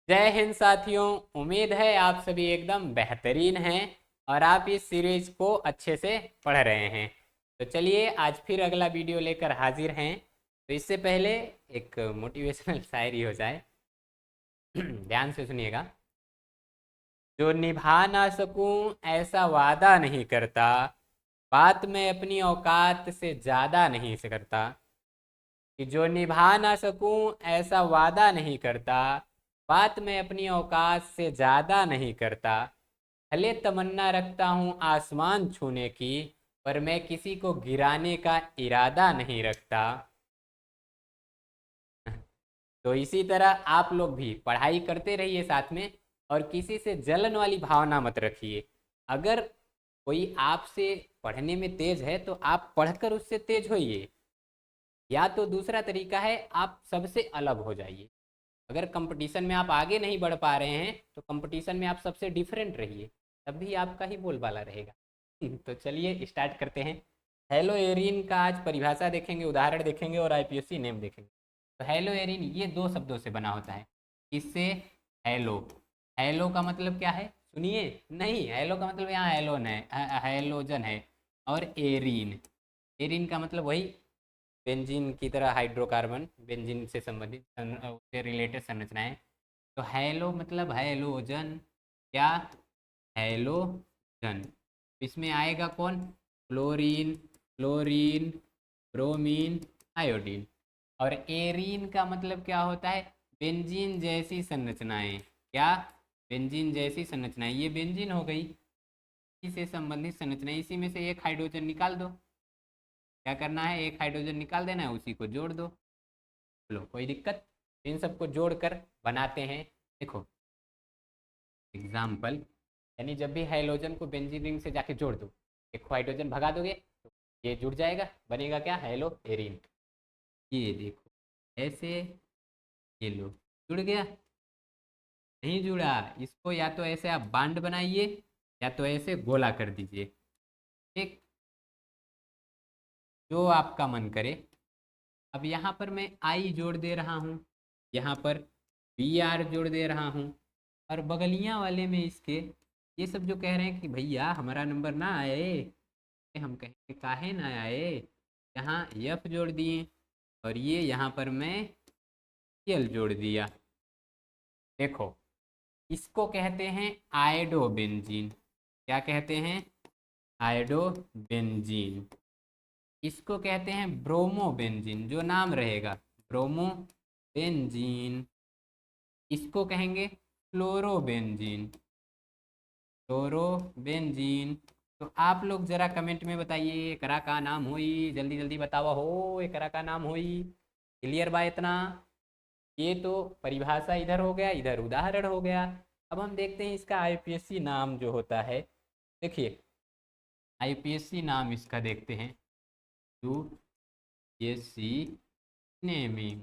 जय हिंद साथियों। उम्मीद है आप सभी एकदम बेहतरीन हैं और आप इस सीरीज को अच्छे से पढ़ रहे हैं। तो चलिए आज फिर अगला वीडियो लेकर हाजिर हैं। तो इससे पहले एक मोटिवेशनल शायरी हो जाए। ध्यान से सुनिएगा। जो निभा ना सकूं ऐसा वादा नहीं करता, बात मैं अपनी औकात से ज़्यादा नहीं से करता। कि जो निभा ना सकूं ऐसा वादा नहीं करता, बात मैं अपनी औकात से ज़्यादा नहीं करता। भले तमन्ना रखता हूँ आसमान छूने की, पर मैं किसी को गिराने का इरादा नहीं रखता। तो इसी तरह आप लोग भी पढ़ाई करते रहिए साथ में, और किसी से जलन वाली भावना मत रखिए। अगर कोई आपसे पढ़ने में तेज है तो आप पढ़कर उससे तेज होइए, या तो दूसरा तरीका है आप सबसे अलग हो जाइए। अगर कंपटीशन में आप आगे नहीं बढ़ पा रहे हैं तो कंपटीशन में आप सबसे डिफरेंट रहिए, तब भी आपका ही बोलबाला रहेगा। तो चलिए स्टार्ट करते हैं। हेलो एरिन का आज परिभाषा देखेंगे, उदाहरण देखेंगे और आईपीएससी नेम देखेंगे। तो हेलो एरिन ये दो शब्दों से बना होता है। किससे? हेलो। हेलो का मतलब क्या है सुनिए। नहीं, हेलो का मतलब यहाँ हेलोन है, हेलोजन है। और एरिन, एरिन का मतलब वही बेंजीन की तरह हाइड्रोकार्बन, बेंजीन से संबंधित उससे रिलेटेड संरचनाएं। तो हैलो मतलब हैलोजन। क्या? हैलोजन। इसमें आएगा कौन? Chlorine, chlorine, bromine, iodine. और एरीन का मतलब क्या होता है? बेंजीन जैसी संरचनाएं। क्या? बेंजीन जैसी संरचनाएं। ये बेंजीन हो गई, इसी से संबंधित संरचनाएं। इसी में से एक हाइड्रोजन निकाल दो। क्या करना है? एक हाइड्रोजन निकाल देना है, उसी को जोड़ दो। लो, कोई दिक्कत? इन सबको जोड़कर बनाते हैं। देखो एग्जाम्पल, यानी जब भी हाइड्रोजन को बेंजीन रिंग से जाके जोड़ दो, एक हाइड्रोजन भगा दोगे तो ये जुड़ जाएगा, बनेगा क्या? Hello Erin. ये देखो ऐसे, ये लो जुड़ गया। नहीं जुड़ा, इसको या तो ऐसे आप बांड बनाइए या तो ऐसे गोला कर दीजिए। ठीक, जो आपका मन करे। अब यहाँ पर मैं आई जोड़ दे रहा हूँ, यहाँ पर बी आर जोड़ दे रहा हूँ, और बगलियाँ वाले में इसके ये सब जो कह रहे हैं कि भैया हमारा नंबर ना आए, हम कहेंगे काहे ना आए। यहाँ एफ जोड़ दिए और ये यहाँ पर मैं एल जोड़ दिया। देखो इसको कहते हैं आयोडोबेंजीन। क्या कहते हैं? आयोडोबेंजीन। इसको कहते हैं ब्रोमोबेंजीन, जो नाम रहेगा ब्रोमोबेंजीन। इसको कहेंगे फ्लोरोबेंजीन, फ्लोरोबेंजीन। तो आप लोग जरा कमेंट में बताइए एकरा का नाम होई, जल्दी जल्दी बतावा हो, एकरा का नाम होई। क्लियर बा इतना? ये तो परिभाषा इधर हो गया, इधर उदाहरण हो गया। अब हम देखते हैं इसका आईपीएससी नाम जो होता है। देखिए आईपीएससी नाम इसका देखते हैं। UPSC naming.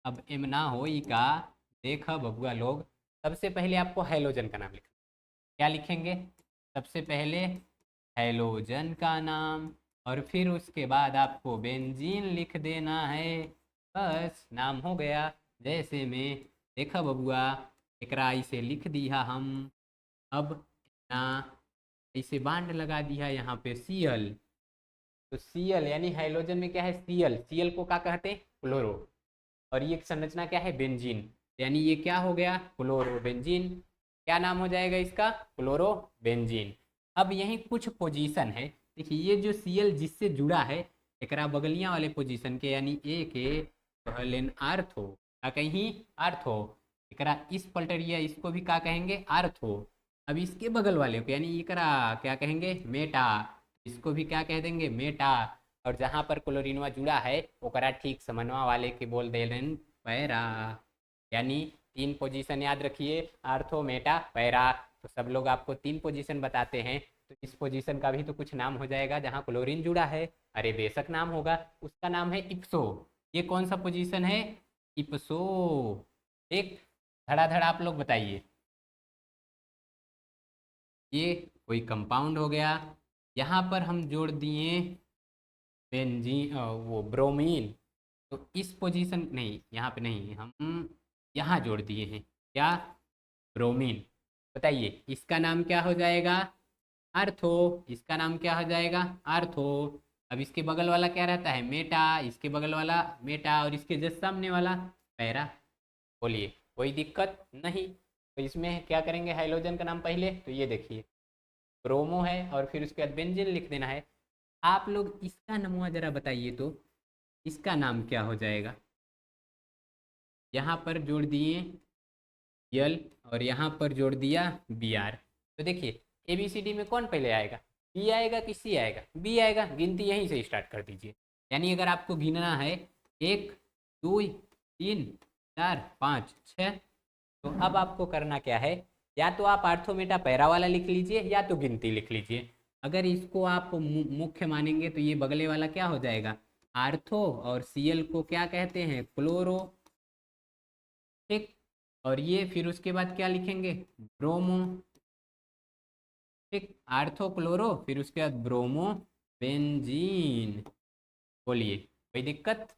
अब इमना होई का, देखा बबुआ लोग, सबसे पहले आपको हैलोजन का नाम लिखना। क्या लिखेंगे? सबसे पहले हैलोजन का नाम, और फिर उसके बाद आपको बेंजीन लिख देना है। बस नाम हो गया। जैसे में देखा बबुआ, एकरा इसे लिख दिया हम। अब ना इसे बांड लगा दिया यहाँ पे सीएल। तो सीएल यानी हाइड्रोजन में क्या है? सीएल। सीएल को क्या कहते हैं? क्लोरो। और ये संरचना क्या है? बेंजीन। यानी ये क्या हो गया? क्लोरोबेंजीन। क्या नाम हो जाएगा इसका? क्लोरोबेंजीन। अब यही कुछ पोजीशन है। देखिए ये जो सीएल जिससे जुड़ा है, एकरा बगलियां वाले पोजीशन के, यानी ए के कहलेन आर्थो। का कहीं आर्थो। एकरा इस पलटरिया इसको भी क्या कहेंगे? आर्थो। अब इसके बगल वाले को यानी एकरा क्या कहेंगे? मेटा। इसको भी क्या कह देंगे? मेटा। और जहाँ पर क्लोरीनवा जुड़ा है ओकरा ठीक समनवा वाले के बोल दे पैरा। यानी तीन पोजीशन याद रखिए, आर्थो, मेटा, पैरा। तो सब लोग आपको तीन पोजीशन बताते हैं, तो इस पोजीशन का भी तो कुछ नाम हो जाएगा जहाँ क्लोरीन जुड़ा है। अरे बेशक नाम होगा, उसका नाम है इप्सो। ये कौन सा पोजीशन है? इप्सो। एक धड़ाधड़ आप लोग बताइए। ये कोई कंपाउंड हो गया। यहाँ पर हम जोड़ दिए बेंजीन, वो ब्रोमीन। तो इस पोजीशन नहीं, यहाँ पे नहीं, हम यहाँ जोड़ दिए हैं। क्या? ब्रोमीन। बताइए इसका नाम क्या हो जाएगा? आर्थो। इसका नाम क्या हो जाएगा? आर्थो। अब इसके बगल वाला क्या रहता है? मेटा। इसके बगल वाला मेटा और इसके जस्ट सामने वाला पैरा। बोलिए कोई दिक्कत नहीं। तो इसमें क्या करेंगे? हाइड्रोजन का नाम पहले तो ये देखिए ब्रोमो है और फिर उसके बाद बेंजीन लिख देना है। आप लोग इसका नमूना जरा बताइए तो इसका नाम क्या हो जाएगा? यहाँ पर जोड़ दिए यल और यहाँ पर जोड़ दिया बी आर। तो देखिए ए बी सी डी में कौन पहले आएगा? बी आएगा कि सी आएगा? बी आएगा। गिनती यहीं से स्टार्ट कर दीजिए। यानी अगर आपको गिनना है 1 2 3 4 5 6, तो अब आपको करना क्या है? या तो आप आर्थोमेटा पैरा वाला लिख लीजिए या तो गिनती लिख लीजिए। अगर इसको आप मुख्य मानेंगे तो ये बगले वाला क्या हो जाएगा? आर्थो और सीएल को क्या कहते हैं? क्लोरो। ठीक। और ये फिर उसके बाद क्या लिखेंगे? ब्रोमो। ठीक। आर्थो क्लोरो फिर उसके बाद ब्रोमो बेंजीन। बोलिए कोई दिक्कत?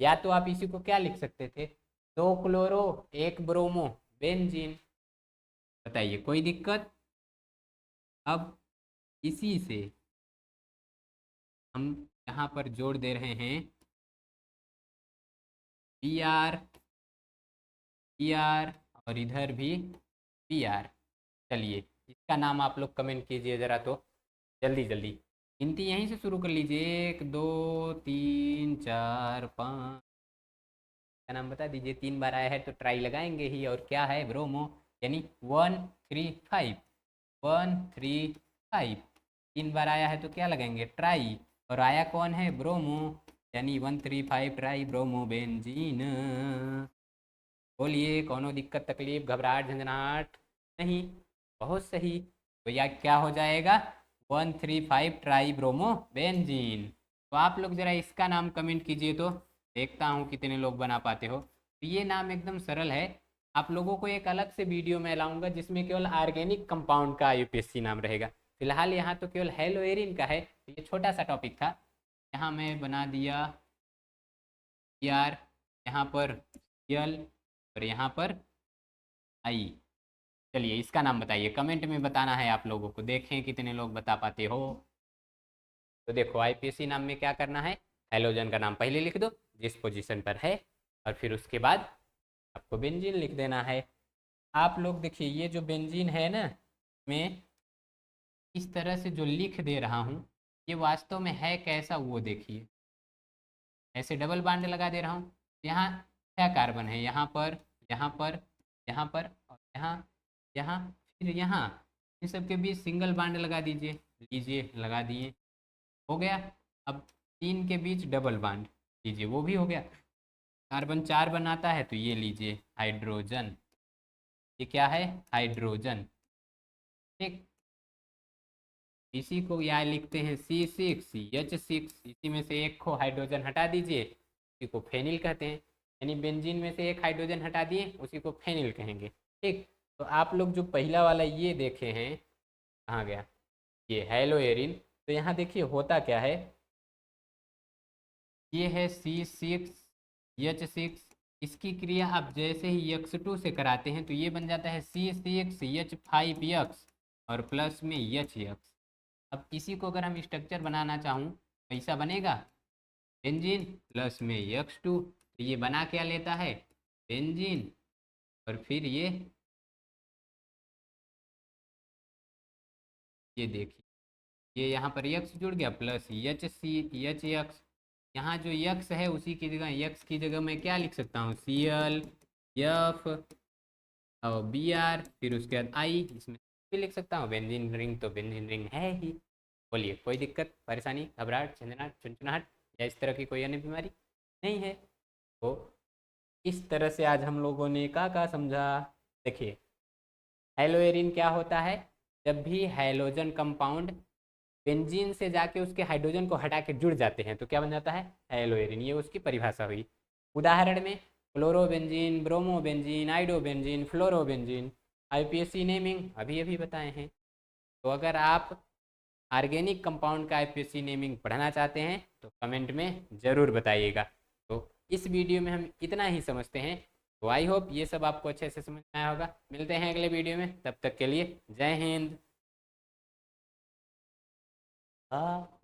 या तो आप इसी को क्या लिख सकते थे? 2 क्लोरो 1 ब्रोमो बेंजीन। बताइए कोई दिक्कत? अब इसी से हम यहाँ पर जोड़ दे रहे हैं पी आर पी आर और इधर भी पी आर। चलिए इसका नाम आप लोग कमेंट कीजिए ज़रा तो जल्दी जल्दी। गिनती यहीं से शुरू कर लीजिए 1 2 3 4 5। का नाम बता दीजिए। 3 बार आया है तो ट्राई लगाएंगे ही। और क्या है? ब्रोमो। यानी 1 3 5 1 3 5। 3 बार आया है तो क्या लगाएंगे? ट्राई। और आया कौन है? ब्रोमो। यानी 1 3 5 ट्राई ब्रोमो बेंजीन। बोलिए कोनो दिक्कत तकलीफ घबराहट झंझनाहट नहीं? बहुत सही। तो यह क्या हो जाएगा? 1 3 5 ट्राई ब्रोमो बेंजीन। तो आप लोग ज़रा इसका नाम कमेंट कीजिए तो देखता हूँ कितने लोग बना पाते हो। तो ये नाम एकदम सरल है। आप लोगों को एक अलग से वीडियो में लाऊंगा जिसमें केवल ऑर्गेनिक कंपाउंड का यूपीएससी नाम रहेगा। फिलहाल यहाँ तो केवल हेलोएरिन का है। तो ये छोटा सा टॉपिक था। यहाँ मैं बना दिया यार, यहाँ पर यल और यहाँ पर आई। चलिए इसका नाम बताइए। कमेंट में बताना है आप लोगों को। देखें कितने लोग बता पाते हो। तो देखो आईपीएससी नाम में क्या करना है? हेलोजन का नाम पहले लिख दो जिस पोजीशन पर है और फिर उसके बाद आपको बेंजीन लिख देना है। आप लोग देखिए ये जो बेंजीन है ना, मैं इस तरह से जो लिख दे रहा हूँ ये वास्तव में है कैसा वो देखिए। ऐसे डबल बांड लगा दे रहा हूँ। यहाँ 6 कार्बन है, यहाँ पर यहाँ पर यहाँ पर और यहाँ यहाँ फिर यहाँ। इन सब के बीच सिंगल बांड लगा दीजिए। लीजिए लगा दिए। हो गया। अब 3 के बीच डबल बांड लीजिए, वो भी हो गया। कार्बन 4 बनाता है तो ये लीजिए हाइड्रोजन। ये क्या है? हाइड्रोजन। ठीक। इसी को यहाँ लिखते हैं C6H6। इसी में से एक को हाइड्रोजन हटा दीजिए, इसी को फेनिल कहते हैं। यानी बेंजीन में से एक हाइड्रोजन हटा दिए उसी को फेनिल कहेंगे। ठीक। तो आप लोग जो पहला वाला ये देखे हैं, कहाँ गया? ये हेलोएरिन। तो यहाँ देखिए होता क्या है, ये है C6H6। इसकी क्रिया आप जैसे ही X2 से कराते हैं तो ये बन जाता है C6H5X और प्लस में HX। अब इसी को अगर हम स्ट्रक्चर बनाना चाहूँ तो ऐसा बनेगा बेंजीन प्लस में X2। तो ये बना क्या लेता है? बेंजीन। और फिर ये देखिए ये यहाँ पर X जुड़ गया प्लस HX। यहाँ जो यक्स है उसी की जगह यक्स की जगह मैं क्या लिख सकता हूँ? Cl F और Br फिर उसके बाद I। इसमें भी लिख सकता हूँ बेंजीन रिंग, तो बेंजीन रिंग है ही। बोलिए कोई दिक्कत परेशानी घबराहट झंझनाहट चुनचुनाहट या इस तरह की कोई अन्य बीमारी नहीं है? तो इस तरह से आज हम लोगों ने क्या समझा। देखिए हेलोएरिन क्या होता है? जब भी हाइड्रोजन कंपाउंड बेंजीन से जाके उसके हाइड्रोजन को हटा के जुड़ जाते हैं तो क्या बन जाता है? हेलोएरिन। ये उसकी परिभाषा हुई। उदाहरण में chlorobenzene, bromobenzene, iodobenzene, fluorobenzene. IPSC naming अभी अभी बताए हैं। तो अगर आप ऑर्गेनिक कंपाउंड का आईपीएससी नेमिंग पढ़ना चाहते हैं तो कमेंट में ज़रूर बताइएगा। तो इस वीडियो में हम इतना ही समझते हैं। तो आई होप ये सब आपको अच्छे से समझ में आया होगा। मिलते हैं अगले वीडियो में, तब तक के लिए जय हिंद। हाँ,